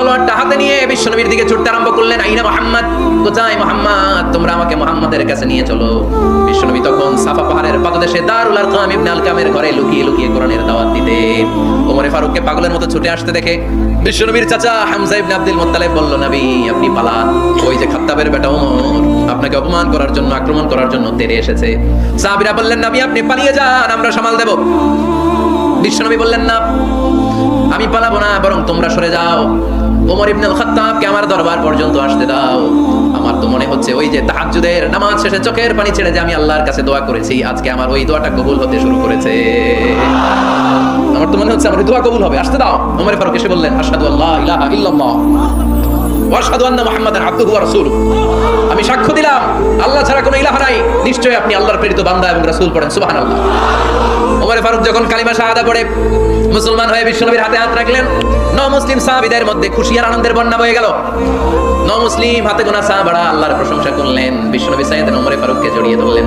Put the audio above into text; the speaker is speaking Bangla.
তলোয়ারটা হাতে নিয়ে বিশ্বনবীর দিকে ছুটতে আরম্ভ করলেন। আইনা মুহাম্মদ, কোথায় মুহাম্মদ? তোমরা আমাকে মুহাম্মাদের কাছে নিয়ে চলো। বিশ্বনবী তখন সাফা পাহাড়ের পাদদেশে দারুল আরকাম ইবনে আলকামের ঘরে লুকিয়ে লুকিয়ে কোরআনের দাওয়াত দিতেন। ওমরে ফারুককে পাগলের মতো ছুটে আসতে দেখে বিশ্বনবীর চাচা হামজা ইবনে আব্দুল মুত্তালিব বলল, নবী আপনি পালান, ওই যে খাত্তাবের বেটা ওমর আপনাকে অপমান করার জন্য, আক্রমণ করার জন্য তেড়ে এসেছে। সাহাবীরা বললেন, নবী আপনি পালিয়ে যান, আমরা সামাল দেব। বিশ্বনবী বললেন, না আমি পালাবো না, বরং তোমরা সরে যাও। ওমর ইবনে আল খাত্তাবকে আমার দরবার পর্যন্ত আসতে দাও। আমার তো মনে হচ্ছে ওই যে তাহাজ্জুদের নামাজ শেষে চোখের পানি ছেড়ে যে আমি আল্লাহর কাছে দোয়া করেছি, আজকে আমার ওই দোয়াটা কবুল হতে শুরু করেছে। আমার তো মনে হচ্ছে আমার ওই দোয়া কবুল হবে, আসতে দাও। ওমর ফারুক এসে বললেন, আশহাদু আল্লা ইলাহা ইল্লাল্লাহ ওয়া আশহাদু আন্না মুহাম্মাদান আবদুহু ওয়া রাসূলুহু, আমি সাক্ষ্য দিলাম আল্লাহ ছাড়া কোনো ইলাহ নাই, নিশ্চয়ই আপনি আল্লাহর প্রেরিত বান্দা এবং রাসূল। পড়েন সুবহানাল্লাহ। ওমর ফারুক যখন কালিমা শাহাদা পড়ে মুসলমান হয়ে বিশ্বনবীর হাতে হাত রাখলেন, মুসলিম সাহাবীদের মধ্যে খুশি আর আনন্দের বন্যা বয়ে গেল। মুসলিম হাতে গোনা সাহাবারা আল্লাহর প্রশংসা করলেন। বিশ্বনবী সাইয়েদনা ওমর ফারুককে জড়িয়ে ধরলেন।